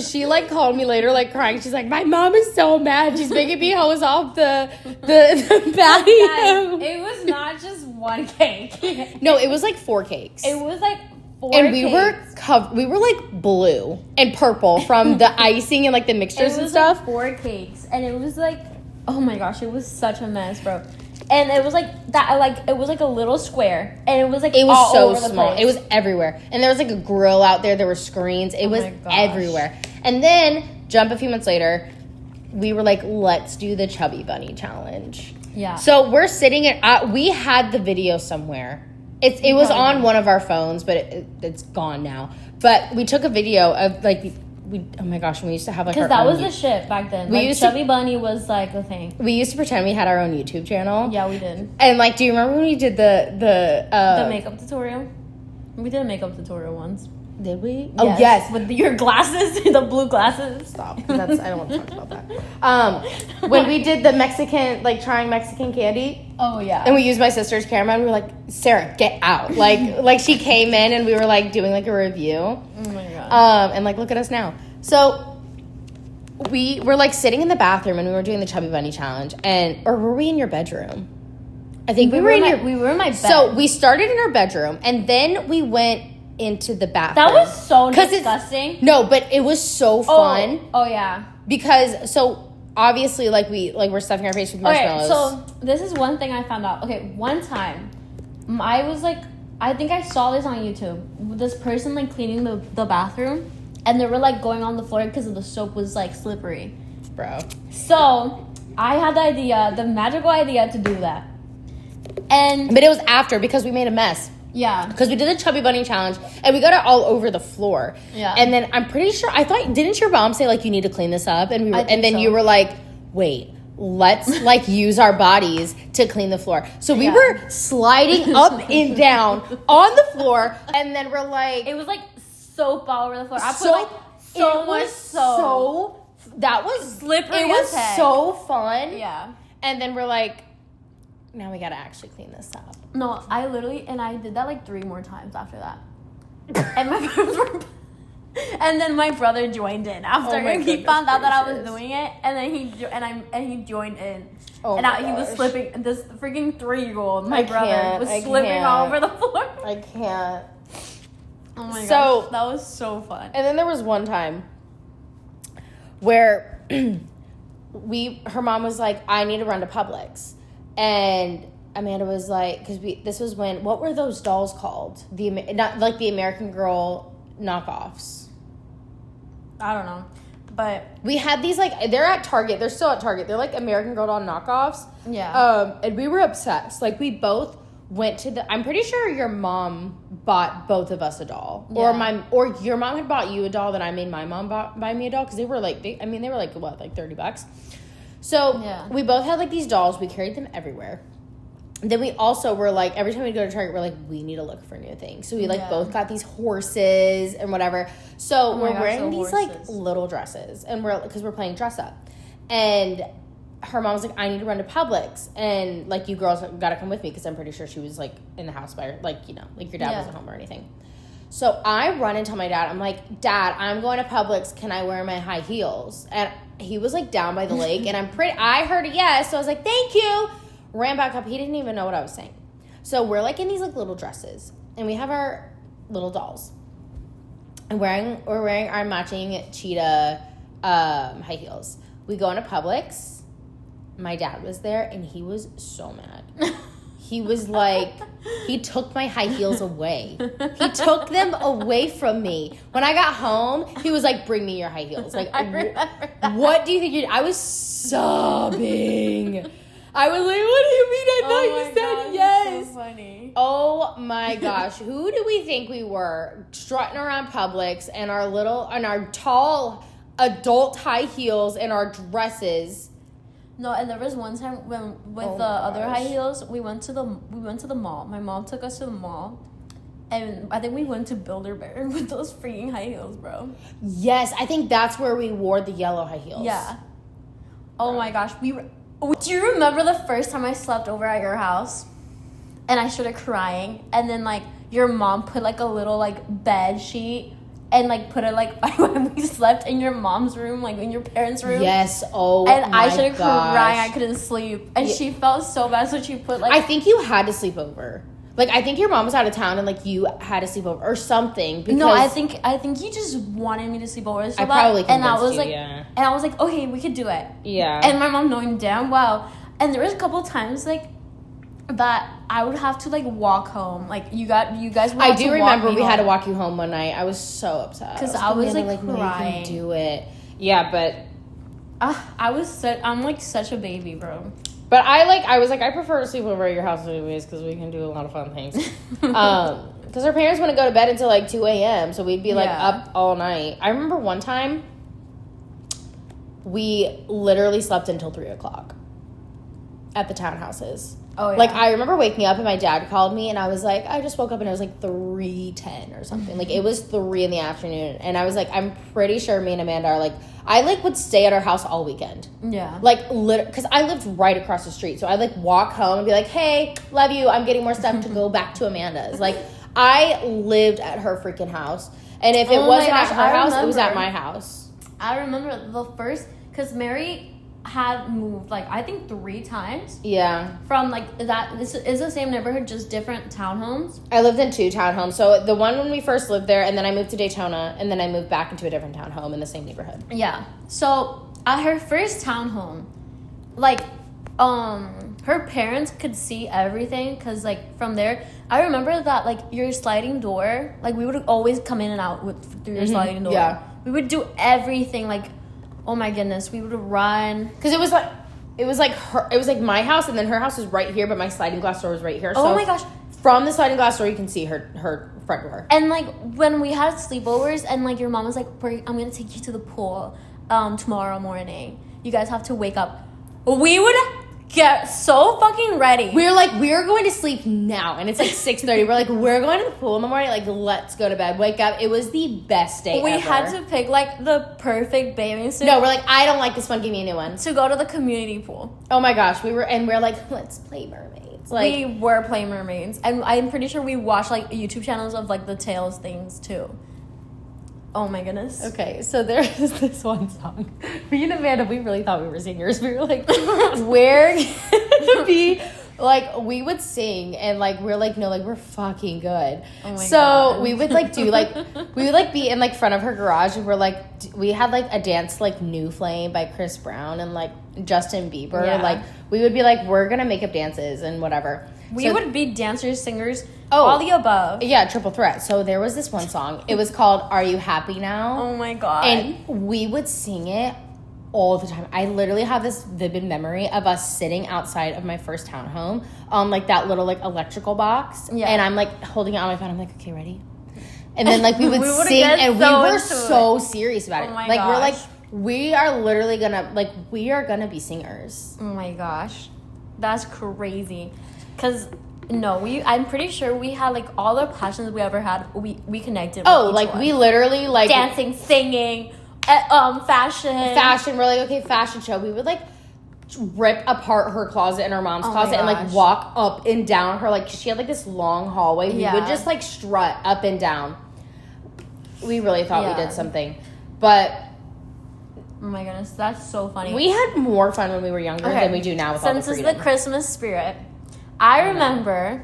she, like, called me later, like, crying. She's like, my mom is so mad. She's making me hose off the patio. Guys, it was not just one cake. No, it was, like, 4 cakes. It was, like, 4 and cakes. we were like blue and purple from the icing and, like, the mixtures and stuff. Like 4 cakes, and it was like, oh my gosh, it was such a mess, bro. And it was like that, like, it was like a little square, and it was like, it was all so over small. The place. It was everywhere, and there was, like, a grill out there. There were screens. It was everywhere. And then jump a few months later, we were like, let's do the Chubby Bunny challenge. Yeah. So we're sitting we had the video somewhere. It was on one of our phones, but it's gone now. But we took a video of, like, oh my gosh, we used to have, like, because that was the shit back then. Chubby Bunny was, like, the thing. We used to pretend we had our own YouTube channel. Yeah, we did. And, like, do you remember when we did the makeup tutorial? We did a makeup tutorial once. Did we? Yes. Oh, yes. With your glasses, the blue glasses. Stop. I don't want to talk about that. When we did the Mexican, like, trying Mexican candy. Oh, yeah. And we used my sister's camera, and we were like, Sarah, get out. Like she came in, and we were, like, doing, like, a review. Oh, my God. And, like, look at us now. So, we were, like, sitting in the bathroom, and we were doing the Chubby Bunny Challenge. Or were we in your bedroom? I think we were in my bed. So, we started in our bedroom, and then we went into the bathroom. That was so disgusting. No, but it was so fun. Oh yeah. Because obviously we're stuffing our face with marshmallows. Okay, so this is one thing I found out. Okay, one time I was like, I think I saw this on YouTube. This person like cleaning the bathroom, and they were like going on the floor because the soap was like slippery. Bro. So I had the magical idea to do that. But it was after because we made a mess. Yeah. Because we did the Chubby Bunny Challenge, and we got it all over the floor. Yeah. And then I'm pretty sure, didn't your mom say, like, you need to clean this up? And then you were like, wait, let's, like, use our bodies to clean the floor. So we were sliding up and down on the floor, and then we're like... It was, like, soap all over the floor. I put, so, like, so much soap. That was... Slippery It was as heck. so fun. Yeah. And then we're like, now we gotta actually clean this up. No, I did that like 3 more times after that. And my parents were, and then my brother joined in after he found out that I was doing it, and then he joined in. Oh and my he was gosh. slipping. This freaking 3-year-old, my brother, was I slipping can't. all over the floor. I can't. Oh my So- gosh, that was so fun. And then there was one time where her mom was like, I need to run to Publix. And Amanda was like, this was when, what were those dolls called? Not like the American Girl knockoffs. I don't know, but We had these, like, they're at Target. They're still at Target. They're like American Girl doll knockoffs. yeah. And we were obsessed. Like, we both went to I'm pretty sure your mom bought both of us a doll. Yeah. Or your mom had bought you a doll, then I made my mom buy me a doll. Because they were like, what, like $30? So, Yeah. we both had, like, these dolls. We carried them everywhere. Then we also were, like, every time we go to Target, we're like, we need to look for new things. So, we, like, both got these horses and whatever. So, we're wearing these, like, little dresses. And because we're playing dress up. And her mom was like, I need to run to Publix. And, like, you girls got to come with me. Because I'm pretty sure she was, like, in the house by her. Like, like, your dad wasn't home or anything. So, I run and tell my dad. I'm like, Dad, I'm going to Publix. Can I wear my high heels? And he was, like, down by the lake. And I heard a yes. So, I was like, thank you. Ran back up. He didn't even know what I was saying. So we're like in these like little dresses, and we have our little dolls, and we're wearing our matching cheetah high heels. We go into Publix. My dad was there, and he was so mad. He was like, he took my high heels away. He took them away from me. When I got home, he was like, bring me your high heels. Like, what do you think you did? I was sobbing. I was like, what do you mean? I thought you said yes. So funny. Oh my gosh. Who do we think we were? Strutting around Publix and our tall adult high heels and our dresses. No, and there was one time with the other high heels, we went to the mall. My mom took us to the mall. And I think we went to Build-A-Bear with those freaking high heels, bro. Yes, I think that's where we wore the yellow high heels. Yeah. Oh my gosh, do you remember the first time I slept over at your house? And I started crying, and then like your mom put like a little like bed sheet and like put it like when we slept in your mom's room, like in your parents' room. Yes. Oh. And my I started gosh. crying. I couldn't sleep, and she felt so bad, so she put like. I think you had to sleep over. Like, I think your mom was out of town and, like, you had to sleep over or something. Because no, I think you just wanted me to sleep over. So I probably convinced and I was you, like, yeah. And I was like, okay, we could do it. Yeah. And my mom knowing damn well. And there was a couple times, like, that I would have to, like, walk home. Like, you guys would I have do to remember walk me we had to home. walk you home one night. I was so upset. Because I was like, no, you crying. can do it. Yeah, but... I'm, like, such a baby, bro. But I was like, I prefer to sleep over at your house anyways because we can do a lot of fun things. Because our parents wouldn't go to bed until like 2 a.m. So we'd be like up all night. I remember one time we literally slept until 3 o'clock at the townhouses. Oh, yeah. Like, I remember waking up and my dad called me and I was like, I just woke up and it was like 3:10 or something. Like, it was 3 in the afternoon. And I was like, I'm pretty sure me and Amanda are like, I like would stay at our house all weekend. Yeah. Like, because I lived right across the street. So I'd like walk home and be like, hey, love you. I'm getting more stuff to go back to Amanda's. Like, I lived at her freaking house. And if it wasn't at her house, it was at my house. I remember the first, because Mary had moved, like, I think 3 times. Yeah. From, like, that, this is the same neighborhood, just different townhomes. I lived in 2 townhomes. So the one when we first lived there, and then I moved to Daytona, and then I moved back into a different townhome in the same neighborhood. Yeah. So, at her first townhome, like, her parents could see everything, because, like, from there, I remember that, like, your sliding door, like, we would always come in and out through your sliding door. Yeah. We would do everything, like, oh my goodness, we would run. Because it was like my house, and then her house was right here, but my sliding glass door was right here. Oh so my gosh. From the sliding glass door, you can see her front door. And, like, when we had sleepovers, and, like, your mom was like, I'm going to take you to the pool tomorrow morning. You guys have to wake up. We would get so fucking ready. We were like, we're going to sleep now. And it's like 6:30. We're like, we're going to the pool in the morning. Like, let's go to bed. Wake up. It was the best day We ever. had to pick, like, the perfect bathing suit. No, we're like, I don't like this one. Give me a new one. To go to the community pool. Oh my gosh. We're like, let's play mermaids. Like, we were playing mermaids. And I'm pretty sure we watched, like, YouTube channels of, like, the Tails things, too. Oh my goodness. okay, so there is this one song. Me and Amanda, we really thought we were singers. We were like, we're gonna be like, we would sing and like we're like, no, like we're fucking good. Oh my so God. we would like do like we would like be in like front of her garage and we're like we had like a dance like New Flame by Chris Brown and like Justin Bieber. Yeah. Like we would be like, we're gonna make up dances and whatever. We would be dancers, singers, Oh. all the above. Yeah, triple threat. So there was this one song. It was called Are You Happy Now? Oh my God. And we would sing it all the time. I literally have this vivid memory of us sitting outside of my first townhome on like that little like electrical box. Yeah. And I'm like holding it on my phone. I'm like, okay, ready? And then like we would We would sing get and so we were into so serious about it. Oh my like we're gosh. like, we are literally gonna like we are gonna be singers. Oh my gosh. That's crazy. Cause I'm pretty sure we had like all the passions we ever had. We connected. Oh, with each like one. we literally like dancing, singing, fashion. We're like, okay, fashion show. We would like rip apart her closet in her mom's Oh my closet and like gosh. walk up and down her, like she had like this long hallway. We Yeah. would just like strut up and down. We really thought we Yeah. did something, but Oh my goodness, that's so funny. we had more fun when we were younger than we do now with all the Since it's freedom. the Christmas spirit, I remember.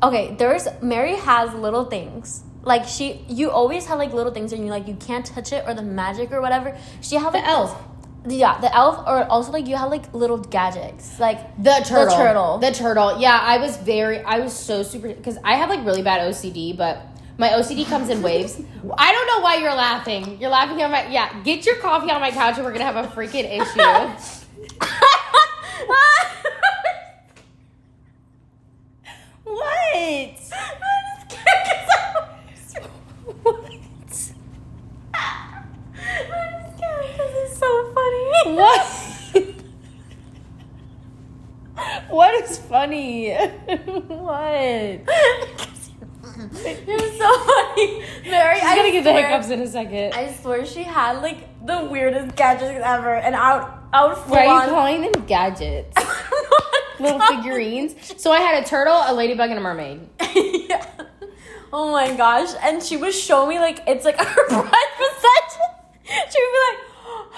Okay, Mary has little things. Like you always have like little things, and you can't touch it or the magic or whatever. She had like The elf. The elf, or also like you have like little gadgets, like The turtle. The turtle. Yeah, I was so super because I have like really bad OCD, but my OCD comes in waves. I don't know why you're laughing. You're laughing at my get your coffee on my couch and we're gonna have a freaking issue. What? What? It's so funny. What? What is funny? What? You're so funny, Mary. I'm gonna get the hiccups in a second. I swear she had like the weirdest gadgets ever, and I would full Why are on. you calling them gadgets? Little figurines. So I had a turtle, a ladybug, and a mermaid. Yeah. Oh my gosh! And she would show me like it's like her breakfast session. She would be like,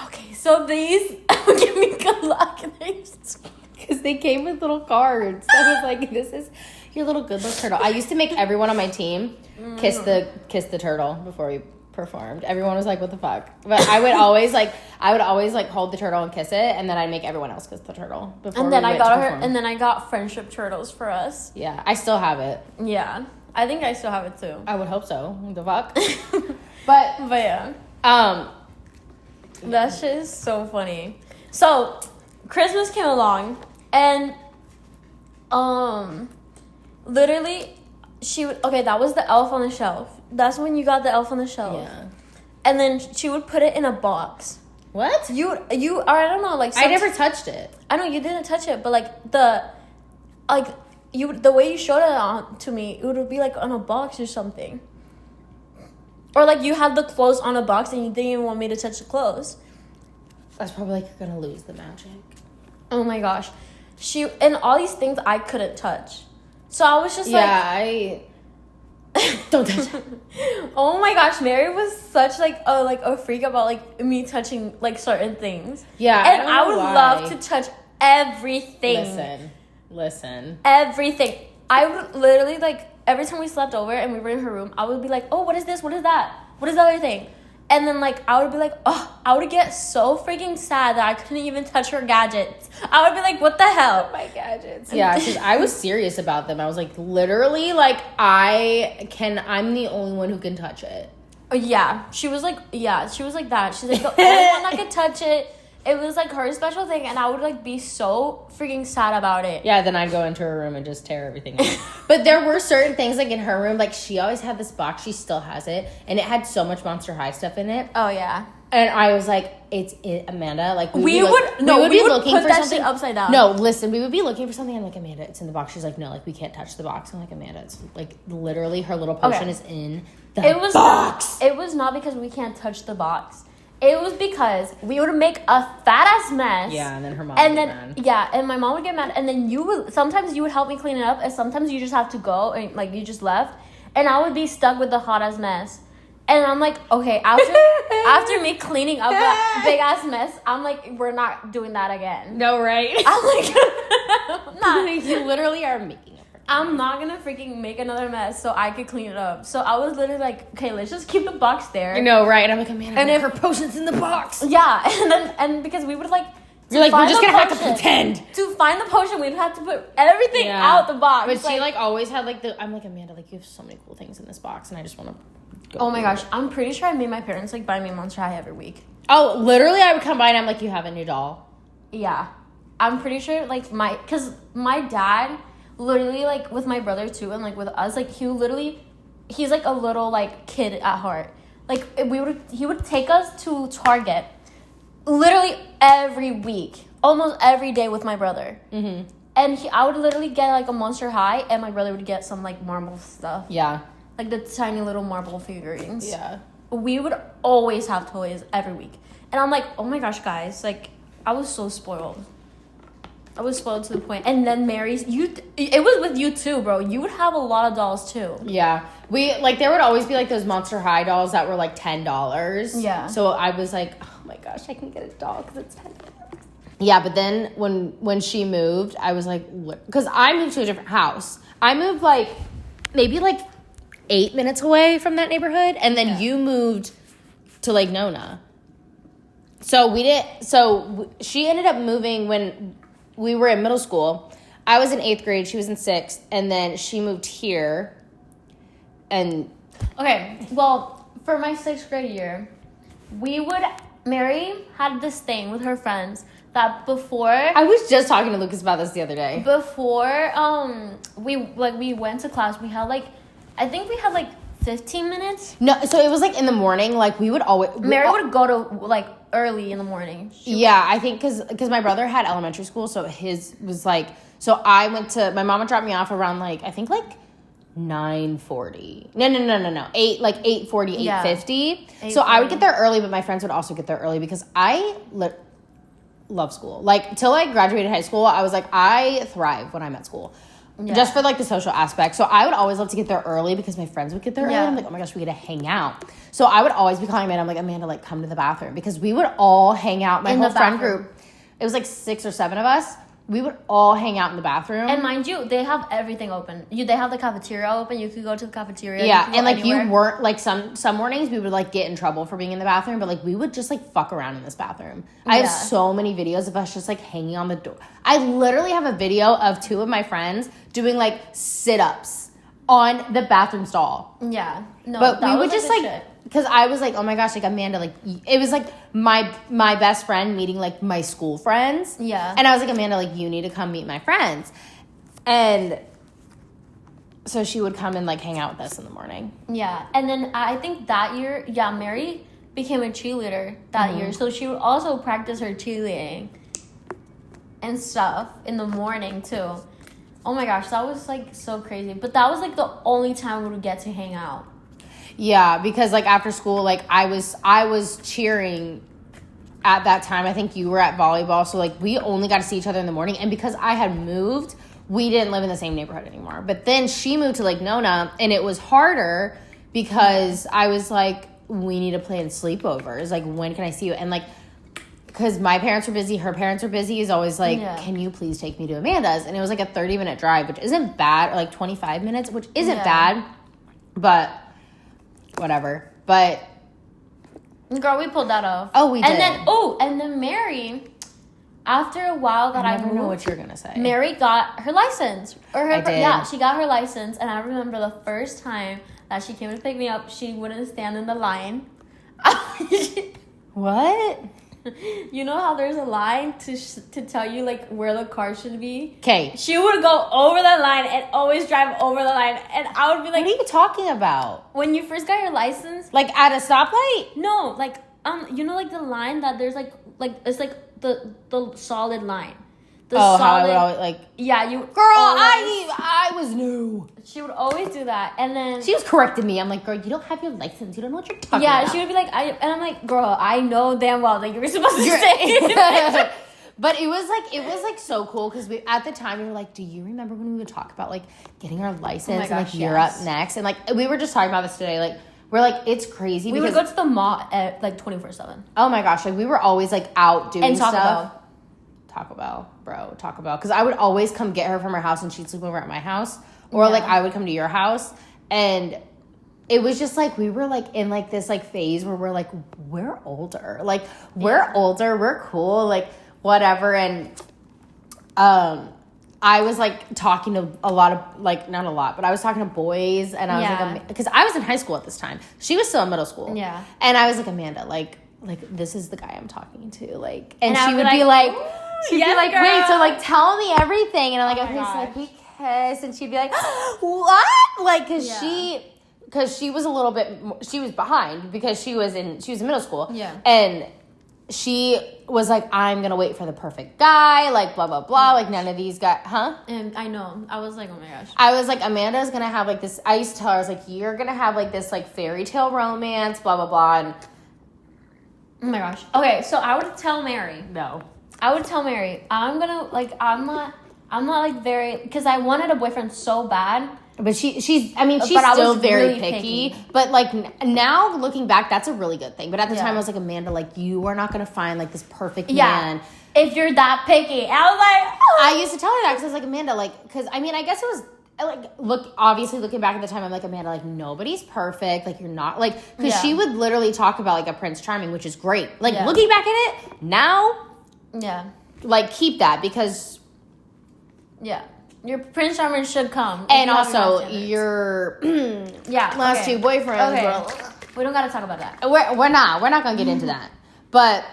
"Okay, so these give me good luck," and they just. Because they came with little cards. I was like, this is your little good luck turtle. I used to make everyone on my team kiss the turtle before we performed. Everyone was like, what the fuck? But I would always hold the turtle and kiss it, and then I'd make everyone else kiss the turtle before And then we I went got to her, perform. and then I got friendship turtles for us. Yeah, I still have it. Yeah, I think I still have it too. I would hope so. What the fuck? But yeah, um that shit is so funny. So Christmas came along, and literally that was the elf on the shelf. That's when you got the elf on the shelf. yeah. And then she would put it in a box. What? Or I don't know, like I never touched it. I know you didn't touch it, but like the like, the way you showed it on to me, it would be like on a box or something. Or like you had the clothes on a box and you didn't even want me to touch the clothes. That's probably like you're gonna lose the magic. Oh my gosh. And all these things I couldn't touch. So I was just don't touch it. Oh my gosh, Mary was such like a freak about like me touching like certain things. Yeah. And I would love to touch everything. Listen. Everything. I would literally like every time we slept over and we were in her room, I would be like, oh, what is this? What is that? What is the other thing? And then, like, I would be like, oh, I would get so freaking sad that I couldn't even touch her gadgets. I would be like, what the hell? My gadgets. Yeah, because I was serious about them. I was like, literally, like, I'm the only one who can touch it. Yeah. She was like that. She's like the only one that could touch it. It was, like, her special thing, and I would, like, be so freaking sad about it. Yeah, then I'd go into her room and just tear everything up. But there were certain things, like, in her room, like, she always had this box. She still has it, and it had so much Monster High stuff in it. Oh, yeah. And I was like, it's it, Amanda. Like, we would be looking put for that something shit upside down. No, listen, we would be looking for something. I'm like, Amanda, it's in the box. She's like, no, like, we can't touch the box. I'm like, Amanda, it's, like, literally her little potion is in the box. It was not because we can't touch the box. It was because we would make a fat ass mess. Yeah, and then her mom would get mad. Yeah, and my mom would get mad, and then sometimes you would help me clean it up, and sometimes you just have to go, and like you just left, and I would be stuck with the hot ass mess. And I'm like, okay, after me cleaning up that big ass mess, I'm like, we're not doing that again. No, right? I'm like, nah. You literally are making it. I'm not gonna freaking make another mess so I could clean it up. So I was literally like, okay, let's just keep the box there. You know, right? And I'm like, Amanda, and if her potion's in the box. Yeah, and because we would like. You're like, we're just gonna have to pretend. To find the potion, we'd have to put everything out the box. But she like always had like I'm like, Amanda, like you have so many cool things in this box, and I just want to go. Oh my gosh, I'm pretty sure I made my parents like buy me Monster High every week. Oh, literally, I would come by and I'm like, you have a new doll. Yeah, I'm pretty sure like because my dad literally like with my brother too, and like with us, like he's like a little like kid at heart. Like he would take us to Target. Literally every week, almost every day with my brother. Mm-hmm. And I would literally get like a Monster High, and my brother would get some like marble stuff. Yeah. Like the tiny little marble figurines. Yeah. We would always have toys every week. And I'm like, oh my gosh, guys. Like, I was so spoiled. I was spoiled to the point. And then Mary's, it was with you too, bro. You would have a lot of dolls too. Yeah. There would always be like those Monster High dolls that were like $10. Yeah. So I was like, oh my gosh, I can get a doll because it's $10. Yeah, but then when she moved, I was like, because I moved to a different house. I moved like maybe like 8 minutes away from that neighborhood, and then you moved to Lake Nona. So she ended up moving when we were in middle school. I was in 8th grade, she was in 6th, and then she moved here. And okay, well, for my 6th grade year, Mary had this thing with her friends that before I was just talking to Lucas about this the other day. Before we went to class, we had I think we had 15 minutes. No, so it was in the morning. Like Mary would go to early in the morning. I think because my brother had elementary school, so his was so I went to my mom would drop me off around I think 9:40. No. 8:40, 8:50. So I would get there early, but my friends would also get there early because I love school. Till I graduated high school, I was I thrive when I'm at school. Yeah. Just for the social aspect. So I would always love to get there early because my friends would get there early. I'm like, oh my gosh, we get to hang out. So I would always be calling Amanda. I'm like, Amanda, come to the bathroom, because we would all hang out. My whole friend group, it was 6 or 7 of us. We would all hang out in the bathroom. And mind you, they have everything open. They have the cafeteria open. You could go to the cafeteria. Yeah, and anywhere. You weren't some mornings we would get in trouble for being in the bathroom, but we would just fuck around in this bathroom. I have so many videos of us just hanging on the door. I literally have a video of 2 of my friends doing sit-ups on the bathroom stall. Yeah, no, but we would just because I was oh my gosh, Amanda, it was my best friend meeting my school friends. Yeah. And I was Amanda, you need to come meet my friends. And so she would come and hang out with us in the morning. Yeah. And then I think that year, Mary became a cheerleader that year. So she would also practice her cheerleading and stuff in the morning too. Oh my gosh, that was like so crazy. But that was like the only time we would get to hang out. Yeah, because like after school, like I was cheering at that time. I think you were at volleyball, so like we only got to see each other in the morning. And because I had moved, we didn't live in the same neighborhood anymore. But then she moved to Lake Nona, and it was harder because I was like, we need to plan sleepovers. Like, when can I see you? And like, because my parents are busy, her parents are busy, is always like, can you please take me to Amanda's? And it was like a 30-minute drive, which isn't bad, or like 25 minutes, which isn't bad, but whatever. But girl, we pulled that off. Oh, we did. And then Mary, after a while that I never moved, know what you're gonna say. Mary got her license. I did. Yeah, she got her license, and I remember the first time that she came to pick me up, she wouldn't stand in the line. What? You know how there's a line to tell you like where the car should be? Okay. She would go over the line and always drive over the line, and I would be like, what are you talking about? When you first got your license, Like at a stoplight? no, like you know, like the line that there's like it's like the solid line. The solid, how I would always like. Yeah, you. Girl, I was new. She would always do that, and then she was correcting me. I'm like, girl, you don't have your license. You don't know what you're talking about. Yeah, she would be like, and I'm like, girl, I know damn well that you were supposed to say. But it was like so cool because we at the time we were like, do you remember when we would talk about like getting our license and like you're up next, and like we were just talking about this today, like. We're like, it's crazy. We would go to the mall at like 24/7. Oh my gosh, like we were always like out doing stuff. Taco Bell, bro, Taco Bell. Because I would always come get her from her house and she'd sleep over at my house. Or like I would come to your house. And it was just like we were like in like this like phase where we're like, we're older. Like we're older, we're cool, like whatever. And I was like talking to a lot of like not a lot, but I was talking to boys, and I was like, because I was in high school at this time. She was still in middle school. Yeah. And I was like, Amanda, like this is the guy I'm talking to, like, and she would be like, she'd be like, girl. wait, so like tell me everything, and I'm like, okay, so like we kiss, and she'd be like, what? Like, because she was a little bit, she was behind because she was in middle school. Yeah. And she was like, I'm going to wait for the perfect guy, like, blah, blah, blah. Like, none of these guys, And I know. I was like, oh, my gosh. I was like, Amanda's going to have, like, this. I used to tell her, I was like, you're going to have, like, this, like, fairy tale romance, blah, blah, blah. And oh, my gosh. Okay, so I would tell Mary. No. I would tell Mary, I'm not, like, very, because I wanted a boyfriend so bad. But she's still very really picky. But, like, now looking back, that's a really good thing. But at the time, I was like, Amanda, like, you are not going to find, like, this perfect man. If you're that picky. I was like, oh. I used to tell her that because I was like, Amanda, like, because, I mean, I guess it was, like, obviously looking back at the time, I'm like, Amanda, like, nobody's perfect. Like, you're not, like, because she would literally talk about, like, a Prince Charming, which is great. Like, looking back at it, now, like, keep that because. Yeah. Your Prince Charming should come. And also, your last two boyfriends. Okay. We don't got to talk about that. We're not going to get into that. But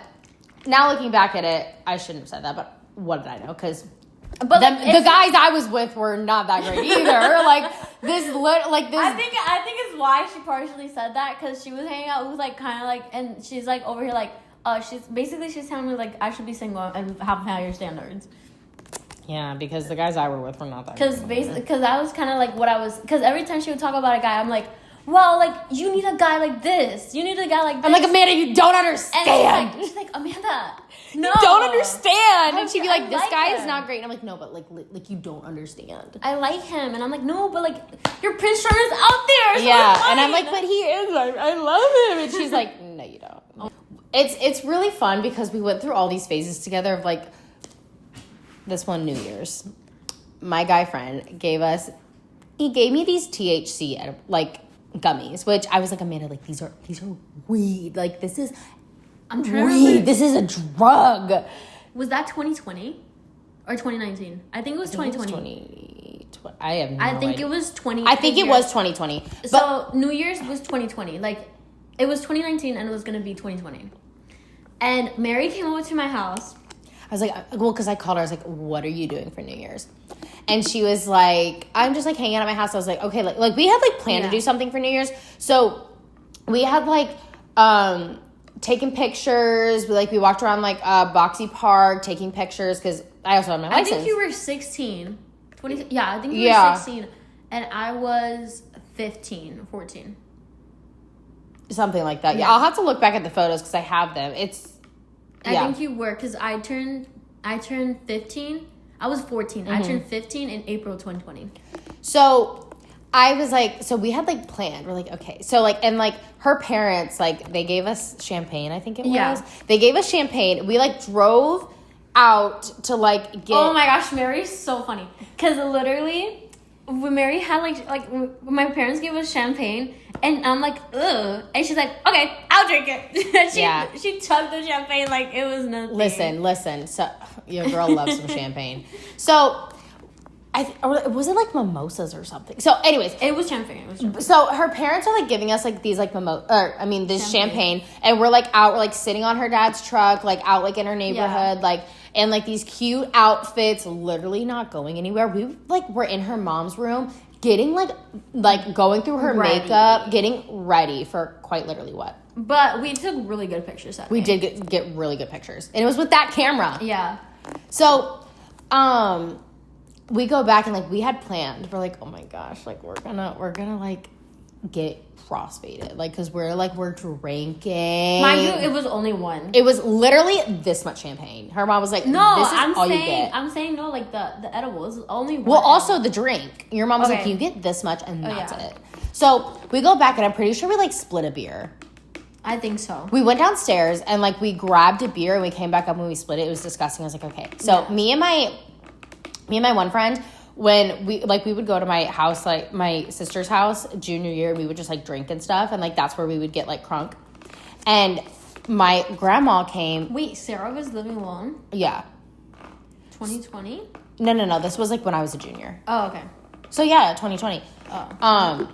now looking back at it, I shouldn't have said that. But what did I know? Because the guys I was with were not that great either. like this. I think it's why she partially said that, because she was hanging out with like kind of like, and she's like over here like, she's telling me like I should be single and have higher standards. Yeah, because the guys I were with were not that good. Because that was kind of like what I was... Because every time she would talk about a guy, I'm like, well, like, you need a guy like this. You need a guy like this. I'm like, Amanda, you don't understand. And she's like, Amanda, no. You don't understand. And she'd be like, this guy is not great. And I'm like, no, but like you don't understand. I like him. And I'm like, no, but like, your Prince Charming is out there. So yeah, and I'm like, but he is. I love him. And she's like, no, you don't. It's really fun because we went through all these phases together of like, this one New Year's, my guy friend gave me these THC like gummies, which I was like, Amanda, like these are weed. Like this is weed. This is a drug. Was that 2020 or 2019? I think it was 2020. I have no idea. I think it was 2020. I think it was 2020. But so New Year's was 2020. Like it was 2019 and it was gonna be 2020. And Mary came over to my house. I was like, well, because I called her. I was like, what are you doing for New Year's? And she was like, I'm just like hanging out at my house. I was like, okay, like we had like planned to do something for New Year's. So we had like taken pictures. We walked around like Boxy Park taking pictures because I also had my license. I think you were 16. Yeah, I think you were 16. And I was 15, 14. Something like that. Yeah, I'll have to look back at the photos because I have them. I think you were, because I turned 15. I was 14. I turned 15 in April 2020. So I was like, so we had like planned. We're like, okay. So like, and like her parents, like they gave us champagne, I think it was. Yeah. They gave us champagne. We like drove out to like get. Oh my gosh, Mary's so funny. Because literally, when Mary had like when my parents gave us champagne, and I'm like, ugh. And she's like, okay, I'll drink it. She chugged the champagne like it was nothing. Listen. So your girl loves some champagne. So was it like mimosas or something? So anyways. It was champagne. So her parents are like giving us like these like this champagne. And we're like out, we're like sitting on her dad's truck, like out like in her neighborhood, like and like these cute outfits, literally not going anywhere. We like were in her mom's room getting like going through her makeup, getting ready for quite literally what? But we took really good pictures that day. We did get really good pictures. And it was with that camera. Yeah. So, we go back and like we had planned. We're like, oh my gosh, like we're gonna like get crossfaded, like because we're drinking. Mind you, it was only one. It was literally this much champagne. Her mom was like, "No, this is all you get." I'm saying no, like the edibles only one. Well, also the drink. Your mom was like, "You get this much, and that's it." So we go back, and I'm pretty sure we like split a beer. I think so. We went downstairs and like we grabbed a beer and we came back up when we split it. It was disgusting. I was like, okay. So me and my one friend, when we would go to my house, like my sister's house junior year, and we would just like drink and stuff, and like that's where we would get like crunk. And my grandma came. Wait, Sarah was living alone? Yeah. 2020? No. This was like when I was a junior. Oh, okay. So yeah, 2020. Oh.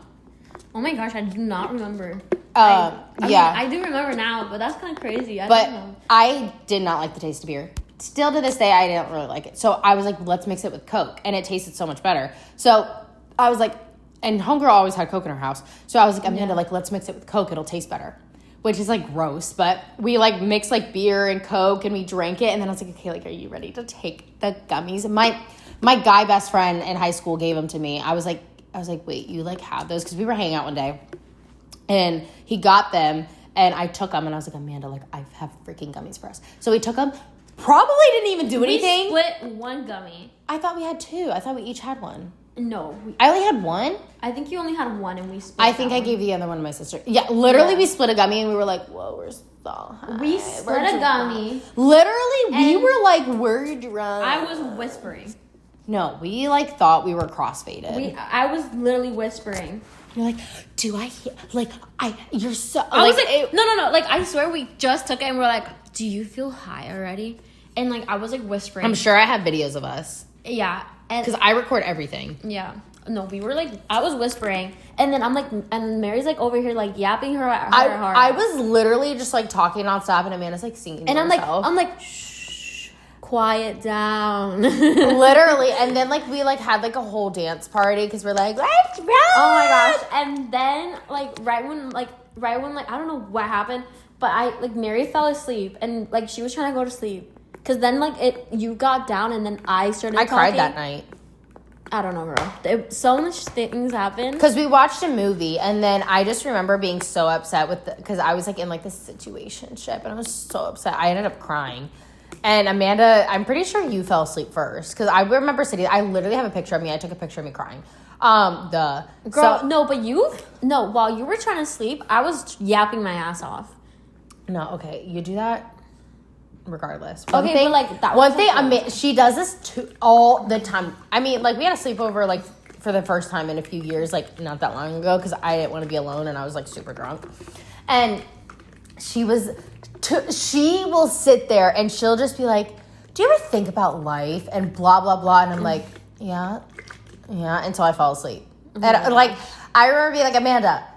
Oh my gosh, I do not remember. I mean, I do remember now, but that's kind of crazy. I did not like the taste of beer. Still to this day, I didn't really like it. So I was like, let's mix it with Coke. And it tasted so much better. So I was like, and homegirl always had Coke in her house. So I was like, Amanda, like, let's mix it with Coke. It'll taste better. Which is like gross. But we like mixed like beer and Coke and we drank it. And then I was like, okay, like, are you ready to take the gummies? And my guy best friend in high school gave them to me. I was like, wait, you like have those? Because we were hanging out one day. And he got them. And I took them. And I was like, Amanda, like, I have freaking gummies for us. So we took them. Probably didn't even do anything. We split one gummy. I thought we had two. I thought we each had one. No. I only had one? I think you only had one and we split I think I gave the other one to my sister. Yeah, literally we split a gummy and we were like, whoa, we're so high. We split a gummy. Literally, we were like, we're drunk. I was whispering. No, we like thought we were crossfaded. I was literally whispering. You're like, do I hear? Like, you're so. I was like, no. Like, I swear we just took it and we're like, do you feel high already? And like, I was like whispering. I'm sure I have videos of us. Yeah. Because I record everything. Yeah. No, we were like, I was whispering. And then I'm like, and Mary's like over here like yapping her heart. I was literally just like talking nonstop and Amanda's like singing to herself. I'm like, shh, quiet down. Literally. And then like we like had like a whole dance party because we're like, let's run. Oh my gosh. And then like right when I don't know what happened, but Mary fell asleep and like she was trying to go to sleep. Because then, like, you got down and then I started talking. I cried that night. I don't know, girl. So much things happened. Because we watched a movie, and then I just remember being so upset because I was, like, in, like, this situationship, and I was so upset. I ended up crying. And Amanda, I'm pretty sure you fell asleep first. Because I remember sitting, I literally have a picture of me. I took a picture of me crying. While you were trying to sleep, I was yapping my ass off. No, okay. You do that? Regardless. But one thing, she does this all the time. I mean, like, we had a sleepover, like, for the first time in a few years, like, not that long ago, because I didn't want to be alone, and I was, like, super drunk. And she will sit there, and she'll just be like, do you ever think about life? And blah, blah, blah. And I'm like, yeah, until I fall asleep. Mm-hmm. And, like, I remember being like, Amanda,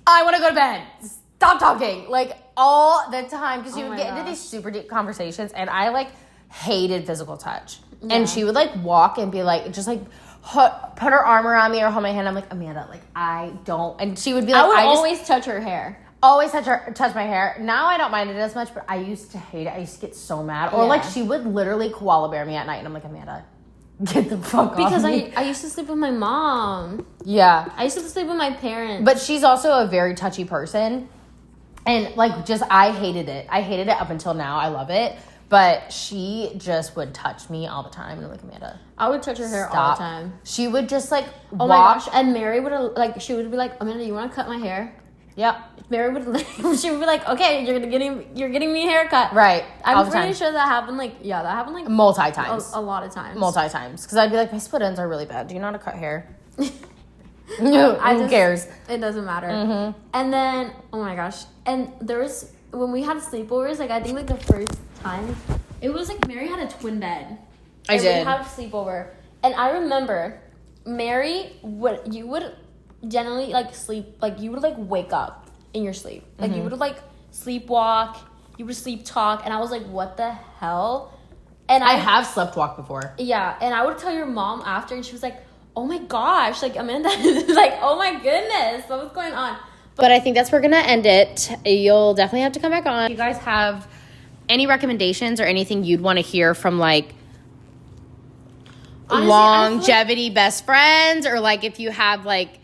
I want to go to bed. Stop talking. Like, all the time, because she would get into these super deep conversations, and I like hated physical touch. Yeah. And she would like walk and be like, just like put her arm around me or hold my hand. I'm like, Amanda, like I don't. And she would be like, I would always touch her hair. Always touch my hair. Now I don't mind it as much, but I used to hate it. I used to get so mad. Or like she would literally koala bear me at night, and I'm like, Amanda, Get the fuck Because off me. I used to sleep with my mom. Yeah. I used to sleep with my parents. But she's also a very touchy person. And, like, just, I hated it. I hated it up until now. I love it. But she just would touch me all the time. And I'm like, Amanda, I would touch her hair all stop. the time. She would just, like, Oh my gosh. And Mary would, like, she would be like, Amanda, you want to cut my hair? Yep. Mary would, she would be like, okay, you're getting me a haircut. Right. I'm pretty sure that happened, like, that happened, like, multi times. A lot of times. Multi times. Because I'd be like, my split ends are really bad. Do you know how to cut hair? No, who cares? It doesn't matter. Mm-hmm. And then, oh my gosh. And there was, when we had sleepovers, like, I think, like, the first time, it was, like, Mary had a twin bed. I did. We had a sleepover. And I remember, Mary, you would generally, like, sleep, like, you would, like, wake up in your sleep. Like, you would, like, sleepwalk, you would sleep talk, and I was like, what the hell? And I have slept walk before. Yeah, and I would tell your mom after, and she was like, oh my gosh, like, Amanda, like, oh my goodness, what was going on? But I think that's where we're going to end it. You'll definitely have to come back on. If you guys have any recommendations or anything you'd want to hear from, like, honestly, longevity best friends, or, like, if you have, like,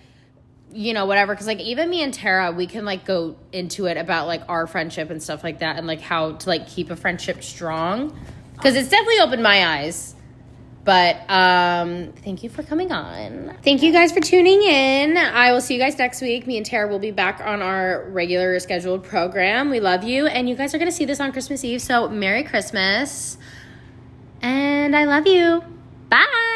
you know, whatever, because, like, even me and Tara, we can, like, go into it about, like, our friendship and stuff like that, and, like, how to, like, keep a friendship strong, because it's definitely opened my eyes. But thank you for coming on. Thank you guys for tuning in. I will see you guys next week. Me and Tara will be back on our regular scheduled program. We love you, and you guys are going to see this on Christmas Eve, so Merry Christmas, and I love you. Bye.